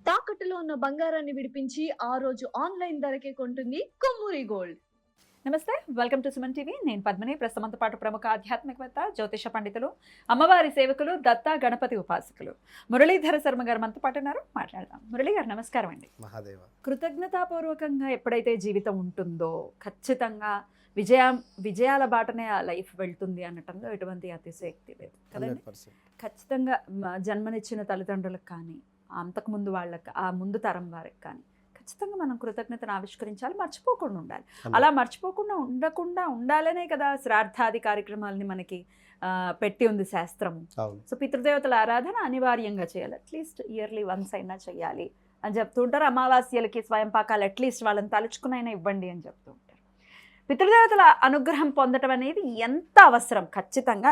తాకట్టులో ఉన్న బంగారాన్ని విడిపించి ఆ రోజు ఆన్లైన్ ధరకే కొంటుంది కొమ్మూరి గోల్డ్. నమస్తే, వెల్కమ్ టు సుమన్ టీవీ. నేను పద్మిని. ప్రస్తుతంతో పాటు ప్రముఖ ఆధ్యాత్మికవేత్త, జ్యోతిష పండితులు, అమ్మవారి సేవకులు, దత్త గణపతి ఉపాసకులు మురళీధర శర్మ గారు మనతో పాటు ఉన్నారు. మాట్లాడదాం. మురళీ గారు నమస్కారం అండి. మహాదేవ. కృతజ్ఞతాపూర్వకంగా ఎప్పుడైతే జీవితం ఉంటుందో ఖచ్చితంగా విజయాల బాటనే ఆ లైఫ్ వెళ్తుంది అనటంలో ఎటువంటి అతిశయోక్తి లేదు కదండి. 100%. ఖచ్చితంగా జన్మనిచ్చిన తల్లిదండ్రులకు కానీ, అంతకుముందు వాళ్ళకి, ఆ ముందు తరం వారికి కానీ ఖచ్చితంగా మనం కృతజ్ఞతను ఆవిష్కరించాలి, మర్చిపోకుండా ఉండాలి. అలా మర్చిపోకుండా ఉండాలనే కదా శ్రాద్ధాది కార్యక్రమాలని మనకి పెట్టి ఉంది శాస్త్రము. సో పితృదేవతల ఆరాధన అనివార్యంగా చేయాలి, అట్లీస్ట్ ఇయర్లీ వన్స్ అయినా చేయాలి అని చెప్తూ ఉంటారు. అమావాస్యలకి స్వయం పాకాలు అట్లీస్ట్ వాళ్ళని తలుచుకునైనా ఇవ్వండి అని చెప్తూ ఉంటారు. పితృదేవతల అనుగ్రహం పొందటం అనేది ఎంత అవసరం ఖచ్చితంగా.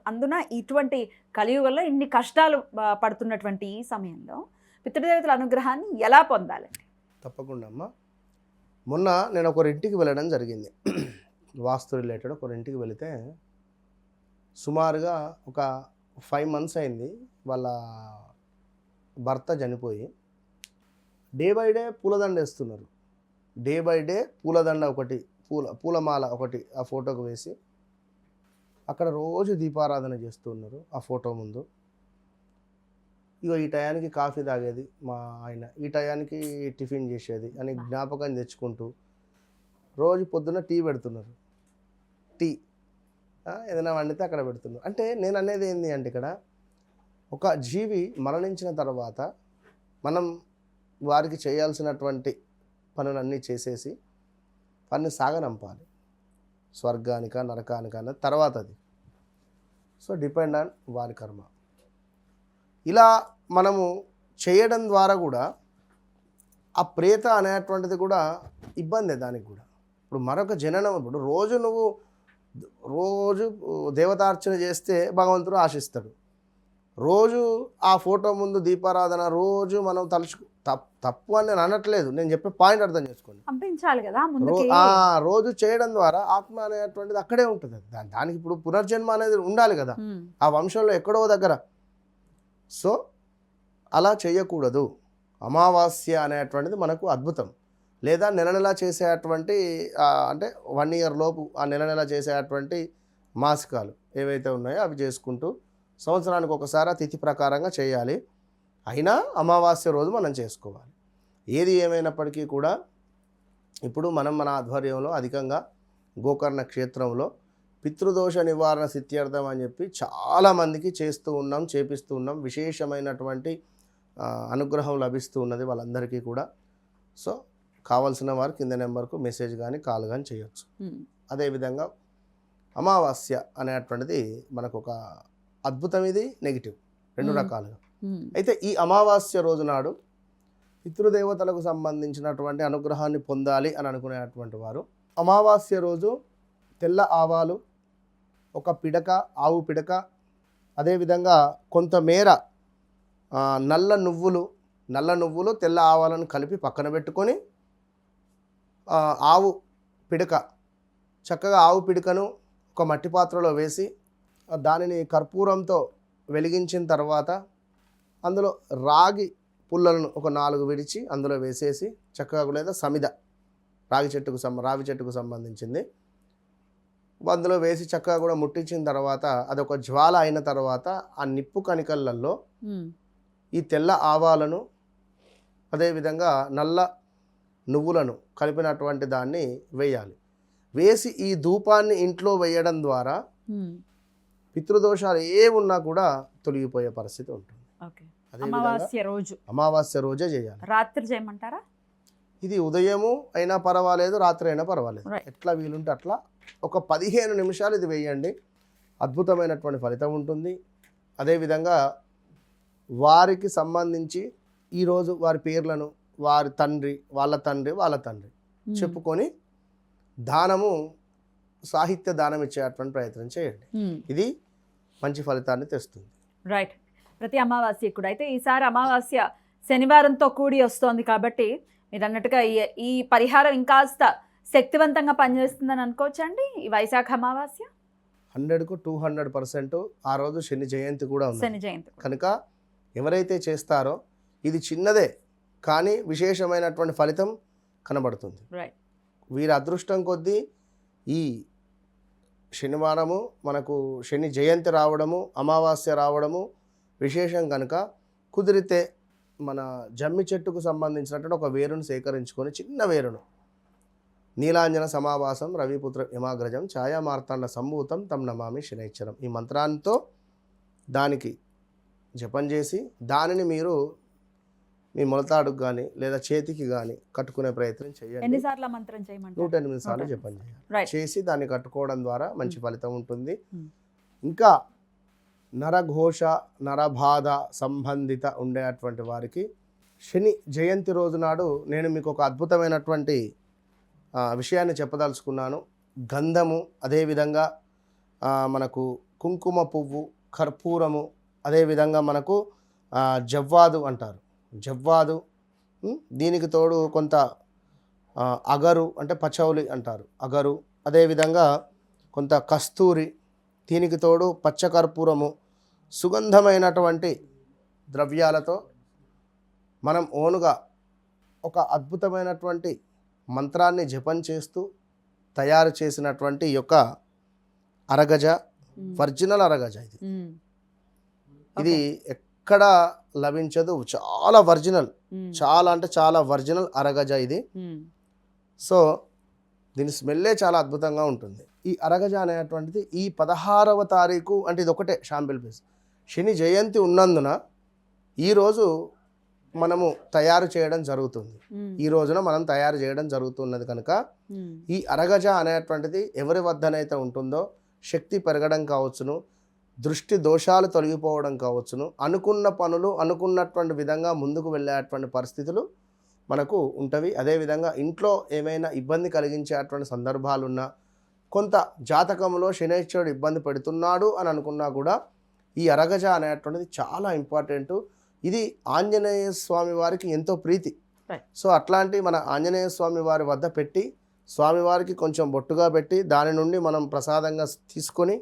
అందున ఇటువంటి కలియుగంలో ఇన్ని కష్టాలు పడుతున్నటువంటి ఈ సమయంలో పితృదేవతల అనుగ్రహాన్ని ఎలా పొందాలి? తప్పకుండా అమ్మ. మొన్న నేను ఒకరింటికి వెళ్ళడం జరిగింది. వాస్తు రిలేటెడ్ ఒకరింటికి వెళితే సుమారుగా ఒక 5 months అయింది. వాళ్ళ భర్త చనిపోయి డే బై డే పూలదండ వేస్తున్నారు. డే బై డే పూలదండ ఒకటి, పూలమాల ఒకటి ఆ ఫోటోకు వేసి అక్కడ రోజు దీపారాధన చేస్తున్నారు ఆ ఫోటో ముందు. ఇగో ఈ టయానికి కాఫీ తాగేది మా ఆయన, ఈ టయానికి టిఫిన్ చేసేది అని జ్ఞాపకం తెచ్చుకుంటూ రోజు పొద్దున్న టీ పెడుతున్నారు. టీ ఏదైనా వండితే అక్కడ పెడుతున్నారు. అంటే నేను అనేది ఏంటి అంటే, ఇక్కడ ఒక జీవి మరణించిన తర్వాత మనం వారికి చేయాల్సినటువంటి పనులన్నీ చేసేసి వారిని సాగనంపాలి, స్వర్గానిక నరకానిక అన్నది తర్వాత అది. సో డిపెండ్ ఆన్ వారి కర్మ. ఇలా మనము చేయడం ద్వారా కూడా ఆ ప్రేత అనేటువంటిది కూడా ఇబ్బందే దానికి కూడా. ఇప్పుడు మరొక జననం, ఇప్పుడు రోజు దేవతార్చన చేస్తే భగవంతుడు ఆశిస్తాడు. రోజు ఆ ఫోటో ముందు దీపారాధన రోజు మనం తప్పు అని నేను అనట్లేదు, నేను చెప్పే పాయింట్ అర్థం చేసుకోండి. పంపించాలి కదా రోజు చేయడం ద్వారా ఆత్మ అనేటువంటిది అక్కడే ఉంటుంది. దానికి ఇప్పుడు పునర్జన్మ అనేది ఉండాలి కదా ఆ వంశంలో ఎక్కడో దగ్గర. సో అలా చేయకూడదు. అమావాస్య అనేటువంటిది మనకు అద్భుతం. లేదా నెల చేసేటువంటి అంటే 1 year లోపు ఆ నెల చేసేటువంటి మాసికాలు ఏవైతే ఉన్నాయో అవి చేసుకుంటూ సంవత్సరానికి ఒకసారి తిథి ప్రకారంగా చేయాలి. అయినా అమావాస్య రోజు మనం చేసుకోవాలి. ఏది ఏమైనప్పటికీ కూడా ఇప్పుడు మన ఆధ్వర్యంలో అధికంగా గోకర్ణ క్షేత్రంలో పితృదోష నివారణ సిద్ధ్యర్థం అని చెప్పి చాలామందికి చేపిస్తూ ఉన్నాం. విశేషమైనటువంటి అనుగ్రహం లభిస్తూ ఉన్నది వాళ్ళందరికీ కూడా. సో కావాల్సిన వారు కింద నెంబర్కు మెసేజ్ కానీ కాల్ కానీ చేయొచ్చు. అదేవిధంగా అమావాస్య అనేటువంటిది మనకు ఒక అద్భుతం, ఇది నెగిటివ్, 2 రకాలుగా. అయితే ఈ అమావాస్య రోజు నాడు పితృదేవతలకు సంబంధించినటువంటి అనుగ్రహాన్ని పొందాలి అని అనుకునేటువంటి వారు అమావాస్య రోజు తెల్ల ఆవాలు, ఒక పిడక, ఆవు పిడక, అదేవిధంగా కొంతమేర నల్ల నువ్వులు తెల్ల ఆవాలను కలిపి పక్కన పెట్టుకొని ఆవు పిడక, చక్కగా ఆవు పిడకను ఒక మట్టి పాత్రలో వేసి దానిని కర్పూరంతో వెలిగించిన తర్వాత అందులో రాగి పుల్లలను ఒక 4 విడిచి అందులో వేసేసి చక్కగా, లేదా సమిద రావి చెట్టుకు సంబంధించింది అందులో వేసి చక్కగా కూడా ముట్టించిన తర్వాత అదొక జ్వాల అయిన తర్వాత ఆ నిప్పు కణికలలో ఈ తెల్ల ఆవాలను అదేవిధంగా నల్ల నువ్వులను కలిపినటువంటి దాన్ని వేయాలి. వేసి ఈ ధూపాన్ని ఇంట్లో వేయడం ద్వారా పితృదోషాలు ఏ ఉన్నా కూడా తొలగిపోయే పరిస్థితి ఉంటుంది. అమావాస్య రోజే చేయాలి. రాత్రి చేయమంటారా? ఇది ఉదయము అయినా పర్వాలేదు, రాత్రి అయినా పర్వాలేదు, ఎట్లా వీలుంటే అట్లా ఒక 15 నిమిషాలు ఇది వేయండి. అద్భుతమైనటువంటి ఫలితం ఉంటుంది. అదేవిధంగా వారికి సంబంధించి ఈరోజు వారి పేర్లను వారి తండ్రి, వాళ్ళ తండ్రి చెప్పుకొని దానము, సాహిత్య దానం ఇచ్చేటువంటి ప్రయత్నం చేయండి. ఇది మంచి ఫలితాన్ని తెస్తుంది. రైట్. ప్రతి అమావాస్య కూడా అయితే ఈసారి అమావాస్య శనివారంతో కూడి వస్తోంది కాబట్టి మీరు అన్నట్టుగా ఈ పరిహారం ఇంకాస్త శక్తివంతంగా పనిచేస్తుందని అనుకోవచ్చండి. ఈ వైశాఖ అమావాస్య 100కు 200% ఆ రోజు శని జయంతి కూడా ఉంది. కనుక ఎవరైతే చేస్తారో ఇది చిన్నదే, కానీ విశేషమైనటువంటి ఫలితం కనబడుతుంది. రైట్. వీరి అదృష్టం కొద్దీ ఈ శనివారము మనకు శని జయంతి రావడము, అమావాస్య రావడము విశేషం కనుక కుదిరితే మన జమ్మి చెట్టుకు సంబంధించినటువంటి ఒక వేరును సేకరించుకొని, చిన్న వేరును, నీలాంజన సమావాసం రవిపుత్ర యమాగ్రజం ఛాయా మార్తాండ సంభూతం తం నమామి శనైశ్చరం, ఈ మంత్రాంతో దానికి జపం చేసి దానిని మీరు మీ మొలతాడుకు కానీ లేదా చేతికి కానీ కట్టుకునే ప్రయత్నం చేయండి. ఎన్నిసార్లు ఆ మంత్రం చేయమంటారు? 108 సార్లు జపం చేయాలి. రైట్. చేసి దాన్ని కట్టుకోవడం ద్వారా మంచి ఫలితం ఉంటుంది. ఇంకా నరఘోష నరబాధ సంబంధిత ఉండేటువంటి వారికి శని జయంతి రోజు నాడు నేను మీకు ఒక అద్భుతమైనటువంటి విషయాన్ని చెప్పదలుచుకున్నాను. గంధము, అదేవిధంగా మనకు కుంకుమ పువ్వు, కర్పూరము, అదేవిధంగా మనకు జవ్వాదు అంటారు, జవ్వాదు, దీనికి తోడు కొంత అగరు అంటే పచౌలి అంటారు, అగరు, అదేవిధంగా కొంత కస్తూరి, దీనికి తోడు పచ్చకర్పూరము, సుగంధమైనటువంటి ద్రవ్యాలతో మనం ఓనుగా ఒక అద్భుతమైనటువంటి మంత్రాన్ని జపం చేస్తూ తయారు చేసినటువంటి ఈ యొక్క అరగజ, ఒరిజినల్ అరగజ ఇది. ఇది ఎక్కడ లభించదు, చాలా ఒరిజినల్, చాలా అంటే చాలా ఒరిజినల్ అరగజ ఇది. సో దీని స్మెల్లే చాలా అద్భుతంగా ఉంటుంది. ఈ అరగజ అనేటువంటిది ఈ 16వ తారీఖు అంటే ఇది ఒకటే షాంపిల్ పీస్. శని జయంతి ఉన్నందున ఈరోజు మనము తయారు చేయడం జరుగుతుంది. ఈ రోజున మనం తయారు చేయడం జరుగుతున్నది కనుక ఈ అరగజ అనేటువంటిది ఎవరి వద్దనైతే ఉంటుందో శక్తి పెరగడం కావచ్చును, దృష్టి దోషాలు తొలగిపోవడం కావచ్చును, అనుకున్న పనులు అనుకున్నటువంటి విధంగా ముందుకు వెళ్ళేటువంటి పరిస్థితులు మనకు ఉంటవి. అదేవిధంగా ఇంట్లో ఏమైనా ఇబ్బంది కలిగించేటువంటి సందర్భాలున్నా, కొంత జాతకంలో శనైశ్వరుడు ఇబ్బంది పెడుతున్నాడు అని అనుకున్నా కూడా ఈ అరగజ అనేటువంటిది చాలా ఇంపార్టెంట్. ఇది ఆంజనేయ స్వామి వారికి ఎంతో ప్రీతి. సో అట్లాంటి మన ఆంజనేయ స్వామి వారి వద్ద పెట్టి స్వామివారికి కొంచెం బొట్టుగా పెట్టి దాని నుండి మనం ప్రసాదంగా తీసుకొని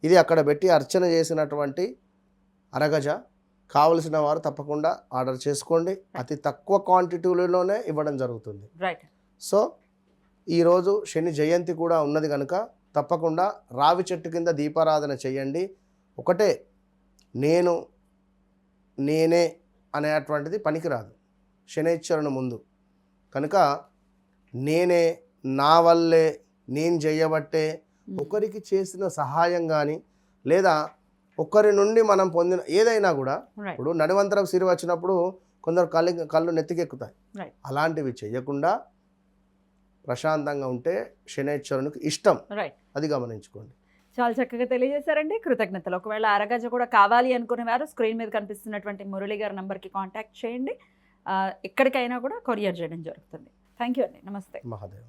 ఇది అక్కడ పెట్టి అర్చన చేసినటువంటి అరగజ కావలసిన వారు తప్పకుండా ఆర్డర్ చేసుకోండి. అతి తక్కువ క్వాంటిటీలోనే ఇవ్వడం జరుగుతుంది. రైట్. సో ఈరోజు శని జయంతి కూడా ఉన్నది కనుక తప్పకుండా రావి చెట్టు కింద దీపారాధన చేయండి. ఒకటే నేను నేనే అనేటువంటిది పనికిరాదు శనైశ్వరుని ముందు కనుక నేనే, నా వల్లే, నేను చేయబట్టే, ఒకరికి చేసిన సహాయం కానీ లేదా ఒకరి నుండి మనం పొందిన ఏదైనా కూడా, ఇప్పుడు నడివంతరం సిరి వచ్చినప్పుడు కొందరు కళ్ళు నెత్తికెక్కుతాయి, అలాంటివి చేయకుండా ప్రశాంతంగా ఉంటే శనైశ్వరునికి ఇష్టం. అది గమనించుకోండి. చాలా చక్కగా తెలియజేశారండి, కృతజ్ఞతలు. ఒకవేళ అరగజ కూడా కావాలి అనుకునే వారు స్క్రీన్ మీద కనిపిస్తున్నటువంటి మురళి గారి నంబర్కి కాంటాక్ట్ చేయండి. ఎక్కడికైనా కూడా కొరియర్ చేయడం జరుగుతుంది. థ్యాంక్ యూ అండి. నమస్తే. మహాదేవ్.